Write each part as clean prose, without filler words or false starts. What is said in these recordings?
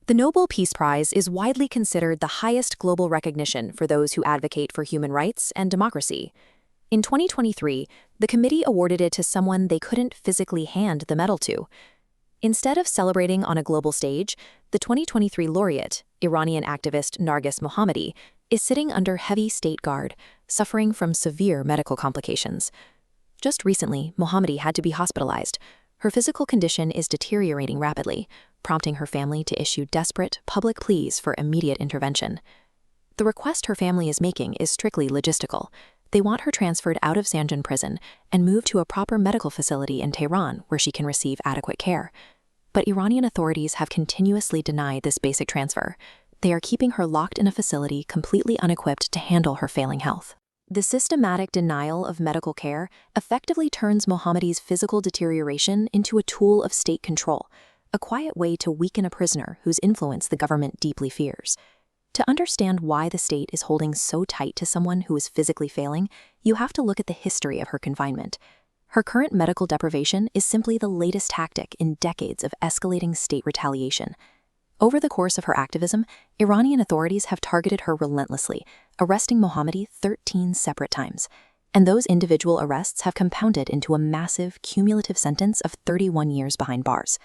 The Nobel Peace Prize is widely considered the highest global recognition for those who advocate for human rights and democracy. In 2023, the committee awarded it to someone they couldn't physically hand the medal to. Instead of celebrating on a global stage, the 2023 laureate, Iranian activist Narges Mohammadi, is sitting under heavy state guard, suffering from severe medical complications. Just recently, Mohammadi had to be hospitalized. Her physical condition is deteriorating rapidly, prompting her family to issue desperate, public pleas for immediate intervention. The request her family is making is strictly logistical. They want her transferred out of Zangin Prison and moved to a proper medical facility in Tehran where she can receive adequate care. But Iranian authorities have continuously denied this basic transfer. They are keeping her locked in a facility completely unequipped to handle her failing health. The systematic denial of medical care effectively turns Mohammadi's physical deterioration into a tool of state control, a quiet way to weaken a prisoner whose influence the government deeply fears. To understand why the state is holding so tight to someone who is physically failing, you have to look at the history of her confinement. Her current medical deprivation is simply the latest tactic in decades of escalating state retaliation. Over the course of her activism, Iranian authorities have targeted her relentlessly, arresting Mohammadi 13 separate times. And those individual arrests have compounded into a massive, cumulative sentence of 31 years behind bars.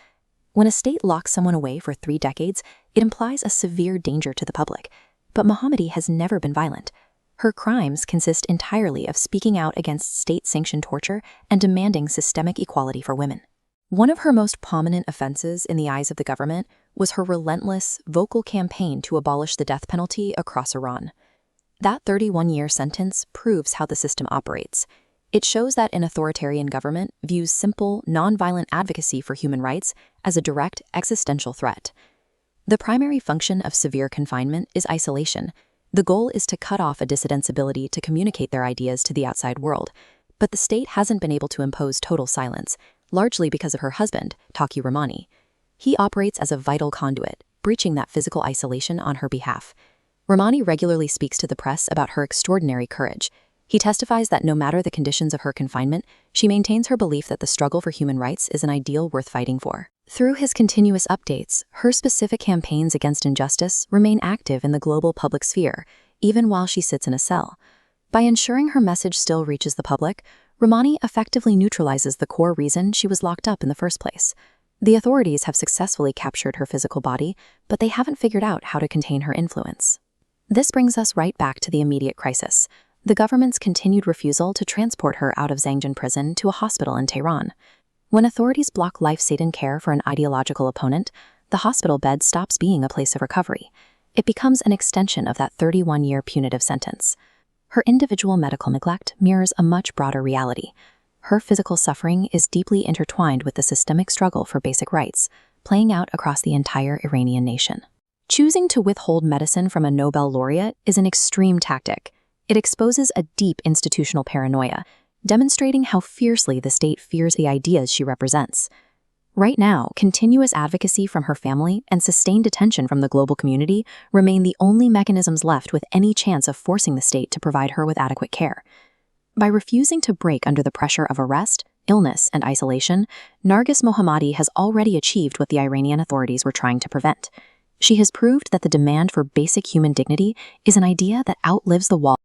When a state locks someone away for 3 decades, it implies a severe danger to the public. But Mohammadi has never been violent. Her crimes consist entirely of speaking out against state-sanctioned torture and demanding systemic equality for women. One of her most prominent offenses in the eyes of the government was her relentless, vocal campaign to abolish the death penalty across Iran. That 31-year sentence proves how the system operates. It shows that an authoritarian government views simple, nonviolent advocacy for human rights as a direct existential threat. The primary function of severe confinement is isolation. The goal is to cut off a dissident's ability to communicate their ideas to the outside world. But the state hasn't been able to impose total silence, largely because of her husband, Taki Ramani. He operates as a vital conduit, breaching that physical isolation on her behalf. Ramani regularly speaks to the press about her extraordinary courage. He testifies that no matter the conditions of her confinement, she maintains her belief that the struggle for human rights is an ideal worth fighting for. Through his continuous updates, her specific campaigns against injustice remain active in the global public sphere, even while she sits in a cell. By ensuring her message still reaches the public, Ramani effectively neutralizes the core reason she was locked up in the first place. The authorities have successfully captured her physical body, but they haven't figured out how to contain her influence. This brings us right back to the immediate crisis: the government's continued refusal to transport her out of Zangin Prison to a hospital in Tehran. When authorities block life-saving care for an ideological opponent, the hospital bed stops being a place of recovery. It becomes an extension of that 31-year punitive sentence. Her individual medical neglect mirrors a much broader reality. Her physical suffering is deeply intertwined with the systemic struggle for basic rights, playing out across the entire Iranian nation. Choosing to withhold medicine from a Nobel laureate is an extreme tactic. It exposes a deep institutional paranoia, demonstrating how fiercely the state fears the ideas she represents. Right now, continuous advocacy from her family and sustained attention from the global community remain the only mechanisms left with any chance of forcing the state to provide her with adequate care. By refusing to break under the pressure of arrest, illness, and isolation, Narges Mohammadi has already achieved what the Iranian authorities were trying to prevent. She has proved that the demand for basic human dignity is an idea that outlives the wall.